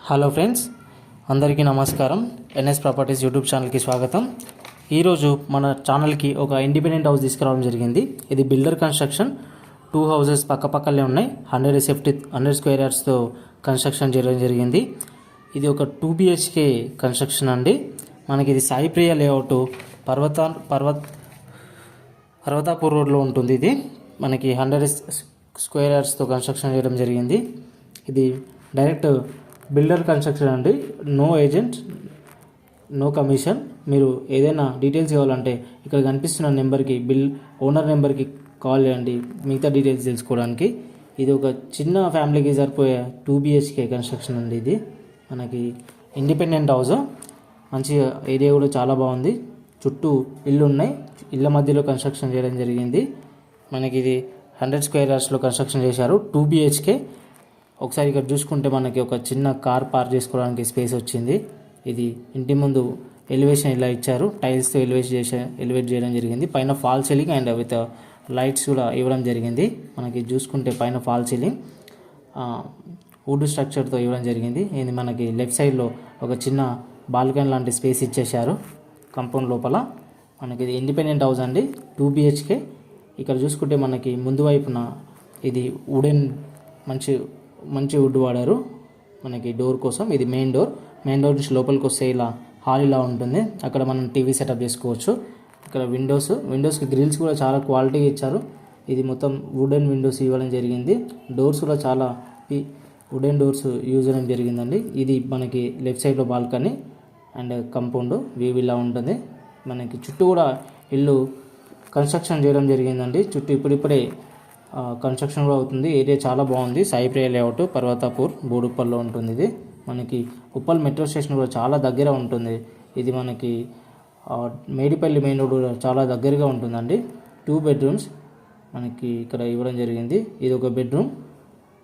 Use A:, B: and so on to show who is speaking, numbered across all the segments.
A: Hello friends, అందరికీ నమస్కారం. NS properties YouTube ఛానల్కి స్వాగతం. ఈరోజు మన ఛానల్కి ఒక ఇండిపెండెంట్ హౌస్ తీసుకురావడం జరిగింది. ఇది బిల్డర్ కన్స్ట్రక్షన్. 2 హౌసెస్ పక్కపక్కలే ఉన్నాయి. 100 స్క్వేర్ యార్డ్స్తో కన్స్ట్రక్షన్ చేయడం జరిగింది. ఇది ఒక 2 BHK కన్స్ట్రక్షన్ అండి. మనకి ఇది సాయి ప్రియ లేఅవుట్ పర్వతాపూర్ రోడ్లో ఉంటుంది. ఇది మనకి 100 స్క్వేర్ యార్డ్స్తో కన్స్ట్రక్షన్ చేయడం జరిగింది. ఇది డైరెక్ట్ బిల్డర్ కన్స్ట్రక్షన్ అండి. No agent, no commission. మీరు ఏదైనా డీటెయిల్స్ కావాలంటే ఇక్కడ కనిపిస్తున్న నెంబర్కి, ఓనర్ నెంబర్కి కాల్ చేయండి మిగతా డీటెయిల్స్ తెలుసుకోవడానికి. ఇది ఒక చిన్న ఫ్యామిలీకి సరిపోయే 2 BHK కన్స్ట్రక్షన్ అండి. ఇది మనకి ఇండిపెండెంట్ హౌస్. మంచిగా ఏరియా కూడా చాలా బాగుంది. చుట్టూ ఇల్లు ఉన్నాయి. ఇళ్ళ మధ్యలో కన్స్ట్రక్షన్ చేయడం జరిగింది. మనకి ఇది 100 స్క్వేర్ యార్డ్స్లో కన్స్ట్రక్షన్ చేశారు. 2 BHK. ఒకసారి ఇక్కడ చూసుకుంటే మనకి ఒక చిన్న కార్ పార్క్ చేసుకోవడానికి స్పేస్ వచ్చింది. ఇది ఇంటి ముందు ఎలివేషన్ ఇలా ఇచ్చారు. టైల్స్తో ఎలివేట్ చేయడం జరిగింది. పైన fall ceiling and with lights కూడా ఇవ్వడం జరిగింది. మనకి చూసుకుంటే పైన ఫాల్ సీలింగ్ వుడ్ స్ట్రక్చర్తో ఇవ్వడం జరిగింది. ఇది మనకి లెఫ్ట్ సైడ్లో ఒక చిన్న బాల్కనీ లాంటి స్పేస్ ఇచ్చేశారు కంపౌండ్ లోపల. మనకి ఇది ఇండిపెండెంట్ హౌస్ అండి, 2 BHK. ఇక్కడ చూసుకుంటే మనకి ముందు వైపున ఇది వుడెన్ మంచి వుడ్ వాడారు మనకి డోర్ కోసం. ఇది మెయిన్ డోర్ నుంచి లోపలికి వస్తే ఇలా హాల్ ఇలా ఉంటుంది. అక్కడ మనం టీవీ సెటప్ చేసుకోవచ్చు. ఇక్కడ విండోస్కి గ్రిల్స్ కూడా చాలా క్వాలిటీగా ఇచ్చారు. ఇది మొత్తం వుడెన్ విండోస్ ఇవ్వడం జరిగింది. డోర్స్ కూడా చాలా వుడెన్ డోర్స్ యూజ్ చేయడం జరిగిందండి. ఇది మనకి లెఫ్ట్ సైడ్లో బాల్కనీ అండ్ కంపౌండ్ వ్యూ ఇలా ఉంటుంది. మనకి చుట్టూ కూడా ఇల్లు కన్స్ట్రక్షన్ చేయడం జరిగిందండి. చుట్టూ ఇప్పుడిప్పుడే కన్స్ట్రక్షన్ కూడా అవుతుంది. ఏరియా చాలా బాగుంది. సాయి ప్రియ లేఅవుట్, పర్వతాపూర్, బోడుప్పల్లో ఉంటుంది. ఇది మనకి ఉప్పల్ మెట్రో స్టేషన్ కూడా చాలా దగ్గర ఉంటుంది. ఇది మనకి మేడిపల్లి మెయిన్ రోడ్ కూడా చాలా దగ్గరగా ఉంటుందండి. 2 బెడ్రూమ్స్ మనకి ఇక్కడ ఇవ్వడం జరిగింది. ఇది ఒక బెడ్రూమ్.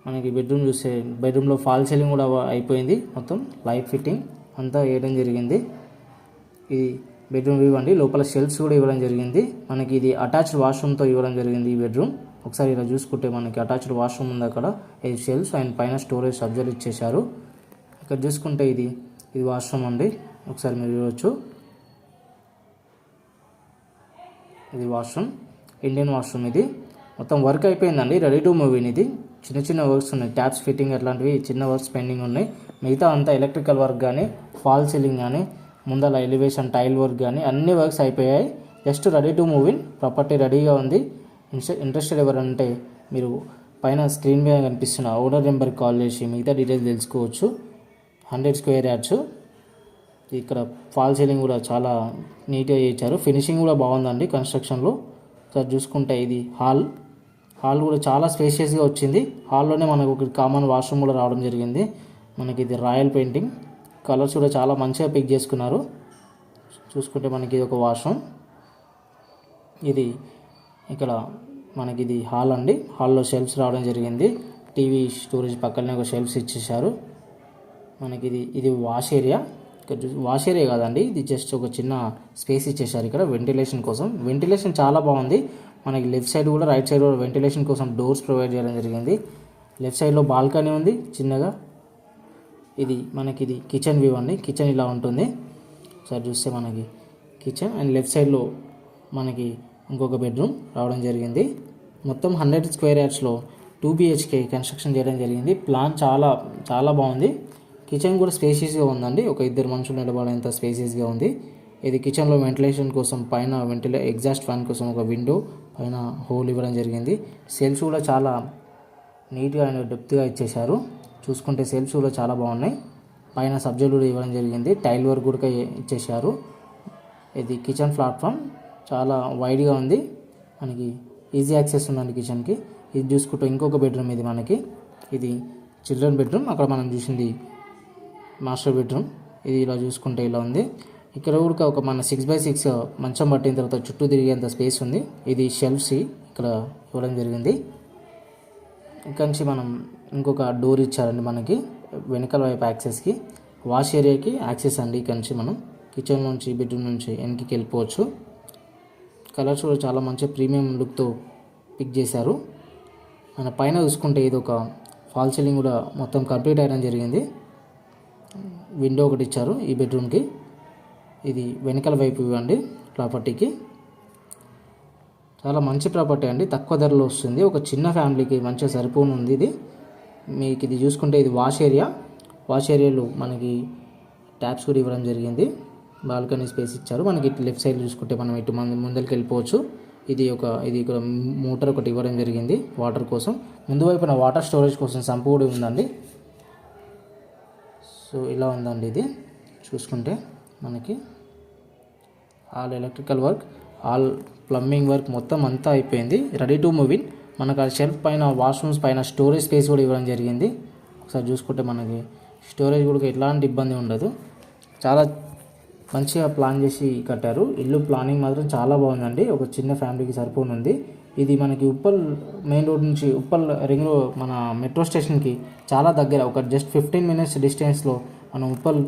A: మనకి బెడ్రూమ్ చూస్తే బెడ్రూమ్లో ఫాల్ సీలింగ్ కూడా అయిపోయింది. మొత్తం లైట్ ఫిట్టింగ్ అంతా వేయడం జరిగింది. ఇది బెడ్రూమ్ వ్యూ అండి. లోపల షెల్ఫ్స్ కూడా ఇవ్వడం జరిగింది. మనకి ఇది అటాచ్డ్ వాష్రూమ్తో ఇవ్వడం జరిగింది ఈ బెడ్రూమ్. ఒకసారి ఇలా చూసుకుంటే మనకి అటాచ్డ్ వాష్రూమ్ ఉంది. అక్కడ ఇది షెల్ఫ్స్ అండ్ పైన స్టోరేజ్ సబ్జెక్ట్ ఇచ్చేశారు. ఇక్కడ చూసుకుంటే ఇది వాష్రూమ్ అండి. ఒకసారి మీరు చూడవచ్చు. ఇది వాష్రూమ్, ఇండియన్ వాష్రూమ్. ఇది మొత్తం వర్క్ అయిపోయిందండి, రెడీ టు మూవ్ ఇన్. ఇది చిన్న వర్క్స్ ఉన్నాయి. ట్యాప్స్ ఫిట్టింగ్ అట్లాంటివి చిన్న వర్క్స్ పెండింగ్ ఉన్నాయి. మిగతా అంతా ఎలక్ట్రికల్ వర్క్ కానీ, ఫాల్ సీలింగ్ కానీ, ముందల ఎలివేషన్ టైల్ వర్క్ కానీ అన్ని వర్క్స్ అయిపోయాయి. Just ready to move in. Property రెడీగా ఉంది. ఇంట్రెస్టెడ్ ఎవరంటే మీరు పైన స్క్రీన్ మీద కనిపిస్తున్న ఓనర్ నెంబర్కి కాల్ చేసి మిగతా డీటెయిల్స్ తెలుసుకోవచ్చు. 100 స్క్వేర్ యార్డ్స్. ఇక్కడ ఫాల్ సీలింగ్ కూడా చాలా నీట్గా చేయించారు. ఫినిషింగ్ కూడా బాగుందండి కన్స్ట్రక్షన్లో. సార్ చూసుకుంటే ఇది హాల్ కూడా చాలా స్పేషియస్గా వచ్చింది. హాల్లోనే మనకు ఒక కామన్ వాష్రూమ్ కూడా రావడం జరిగింది. మనకి ఇది రాయల్ పెయింటింగ్. కలర్స్ కూడా చాలా మంచిగా పిక్ చేసుకున్నారు. చూసుకుంటే మనకి ఇది ఒక వాష్రూమ్. ఇది ఇక్కడ మనకి ఇది హాల్ అండి. హాల్లో షెల్ఫ్స్ రావడం జరిగింది. టీవీ స్టోరేజ్ పక్కనే ఒక షెల్ఫ్స్ ఇచ్చేసారు. మనకి ఇది వాష్ ఏరియా. ఇక్కడ వాష్ ఏరియా కాదండి, ఇది జస్ట్ ఒక చిన్న స్పేస్ ఇచ్చేసారు ఇక్కడ వెంటిలేషన్ కోసం. వెంటిలేషన్ చాలా బాగుంది. మనకి లెఫ్ట్ సైడ్ కూడా రైట్ సైడ్ కూడా వెంటిలేషన్ కోసం డోర్స్ ప్రొవైడ్ చేయడం జరిగింది. లెఫ్ట్ సైడ్లో బాల్కనీ ఉంది చిన్నగా. ఇది కిచెన్ వ్యూ అండి. కిచెన్ ఇలా ఉంటుంది. ఒకసారి చూస్తే మనకి కిచెన్ అండ్ లెఫ్ట్ సైడ్లో మనకి ఇంకొక బెడ్రూమ్ రావడం జరిగింది. మొత్తం 100 స్క్వేర్ యార్డ్స్లో 2 BHK కన్స్ట్రక్షన్ చేయడం జరిగింది. ప్లాన్ చాలా బాగుంది. కిచెన్ కూడా స్పేషియస్గా ఉందండి. ఒక 2 మనుషులు నిలబడేంత స్పేషియస్గా ఉంది. ఇది కిచెన్లో వెంటిలేషన్ కోసం పైన ఎగ్జాస్ట్ ఫ్యాన్ కోసం ఒక విండో పైన హోల్ ఇవ్వడం జరిగింది. సెల్ఫ్స్ కూడా చాలా నీట్గా అండ్ డెప్త్గా ఇచ్చేశారు. చూసుకుంటే సెల్ఫ్స్ కూడా చాలా బాగున్నాయి. పైన సబ్జెక్ట్ కూడా ఇవ్వడం జరిగింది. టైల్ వర్క్ కూడా ఇచ్చేశారు. ఇది కిచెన్ ప్లాట్ఫామ్ చాలా వైడ్గా ఉంది. మనకి ఈజీ యాక్సెస్ ఉందండి కిచెన్కి. ఇది చూసుకుంటే ఇంకొక బెడ్రూమ్. ఇది చిల్డ్రన్ బెడ్రూమ్. అక్కడ మనం చూసింది మాస్టర్ బెడ్రూమ్. ఇది ఇలా చూసుకుంటే ఇలా ఉంది. ఇక్కడ కూడా ఒక మన 6x6 మంచం పట్టిన తర్వాత చుట్టూ తిరిగేంత స్పేస్ ఉంది. ఇది షెల్ఫ్స్ ఇక్కడ ఇవ్వడం జరిగింది. ఇక్కడ నుంచి మనం ఇంకొక డోర్ ఇచ్చారండి మనకి వెనకాల వైపు యాక్సెస్కి. వాష్ ఏరియాకి యాక్సెస్ అండి. ఇక్కడ నుంచి మనం కిచెన్ నుంచి బెడ్రూమ్ నుంచి వెనక్కి వెళ్ళిపోవచ్చు. కలర్స్ కూడా చాలా మంచి ప్రీమియం లుక్తో పిక్ చేశారు. మన పైన చూసుకుంటే ఇది ఒక ఫాల్ సీలింగ్ కూడా మొత్తం కంప్లీట్ అయ్యడం జరిగింది. విండో ఒకటి ఇచ్చారు ఈ బెడ్రూమ్కి. ఇది వెనకాల వైపు ఇవ్వండి ప్రాపర్టీకి. చాలా మంచి ప్రాపర్టీ అండి, తక్కువ ధరలో వస్తుంది. ఒక చిన్న ఫ్యామిలీకి మంచిగా సరిపోనుంది ఇది. మీకు ఇది చూసుకుంటే ఇది వాష్ ఏరియాలో మనకి ట్యాప్స్ కూడా ఇవ్వడం జరిగింది. బాల్కనీ స్పేస్ ఇచ్చారు. మనకి ఇటు లెఫ్ట్ సైడ్ చూసుకుంటే మనం ఇటు ముందరికి వెళ్ళిపోవచ్చు. ఇది ఇక్కడ మోటార్ ఒకటి ఇవ్వడం జరిగింది వాటర్ కోసం. ముందు వైపున వాటర్ స్టోరేజ్ కోసం సంపు కూడా ఉందండి. సో ఇలా ఉందండి ఇది చూసుకుంటే మనకి. All electrical work, all plumbing work మొత్తం అంతా అయిపోయింది. Ready to move in. మనకు ఆ షెల్ఫ్ పైన, వాష్రూమ్స్ పైన స్టోరేజ్ స్పేస్ కూడా ఇవ్వడం జరిగింది. ఒకసారి చూసుకుంటే మనకి స్టోరేజ్ కూడా ఎలాంటి ఇబ్బంది ఉండదు. చాలా మంచిగా ప్లాన్ చేసి కట్టారు. ఇల్లు ప్లానింగ్ మాత్రం చాలా బాగుందండి. ఒక చిన్న ఫ్యామిలీకి సరిపోనుంది. ఇది మనకి ఉప్పల్ మెయిన్ రోడ్ నుంచి, ఉప్పల్ రింగ్ రోడ్ మన మెట్రో స్టేషన్కి చాలా దగ్గర. ఒక జస్ట్ 15 minutes డిస్టెన్స్లో మనం ఉప్పల్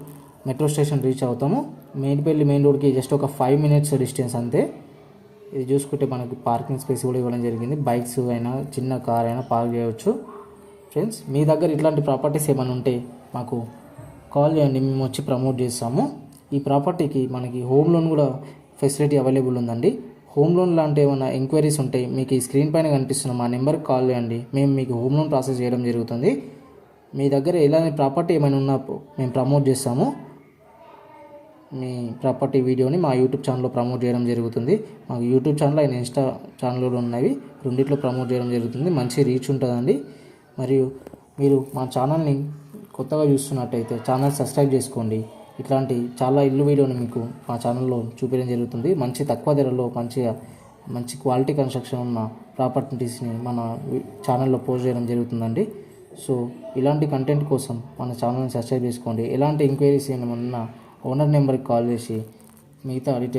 A: మెట్రో స్టేషన్ రీచ్ అవుతాము. మేడిపల్లి మెయిన్ రోడ్కి జస్ట్ ఒక 5 minutes డిస్టెన్స్ అంతే. ఇది చూసుకుంటే మనకి పార్కింగ్ స్పేస్ కూడా ఇవ్వడం జరిగింది. బైక్స్ అయినా చిన్న కార్ అయినా పార్క్ చేయవచ్చు. ఫ్రెండ్స్, మీ దగ్గర ఇట్లాంటి ప్రాపర్టీస్ ఏమైనా ఉంటే మాకు కాల్ చేయండి, మేము వచ్చి ప్రమోట్ చేస్తాము. ఈ ప్రాపర్టీకి మనకి హోమ్ లోన్ కూడా ఫెసిలిటీ అవైలబుల్ ఉందండి. హోమ్ లోన్ లాంటి ఏమైనా ఎంక్వైరీస్ ఉంటే మీకు ఈ స్క్రీన్ పైన కనిపిస్తున్న మా నెంబర్కి కాల్ చేయండి. మేము మీకు హోమ్ లోన్ ప్రాసెస్ చేయడం జరుగుతుంది. మీ దగ్గర ఇలాంటి ప్రాపర్టీ ఏమైనా ఉన్నా మేము ప్రమోట్ చేస్తాము. మీ ప్రాపర్టీ వీడియోని మా యూట్యూబ్ ఛానల్లో ప్రమోట్ చేయడం జరుగుతుంది. మాకు యూట్యూబ్ ఛానల్ అండ్ ఇన్స్టా ఛానల్లో ఉన్నవి, రెండిట్లో ప్రమోట్ చేయడం జరుగుతుంది. మంచి రీచ్ ఉంటుందండి. మరియు మీరు మా ఛానల్ని కొత్తగా చూస్తున్నట్టయితే ఛానల్ సబ్స్క్రైబ్ చేసుకోండి. ఇట్లాంటి చాలా ఇల్లు వీడియోని మీకు మా ఛానల్లో చూపించడం జరుగుతుంది. మంచి తక్కువ ధరలో మంచి క్వాలిటీ కన్స్ట్రక్షన్ ఉన్న ప్రాపర్టీస్ని మన ఛానల్లో పోస్ట్ చేయడం జరుగుతుందండి. సో ఇలాంటి కంటెంట్ కోసం మన ఛానల్ని సబ్స్క్రైబ్ చేసుకోండి. ఎలాంటి ఎంక్వైరీస్ ఏమైనా ఓనర్ నెంబర్కి కాల్ చేసి మిగతా డీటెయిల్స్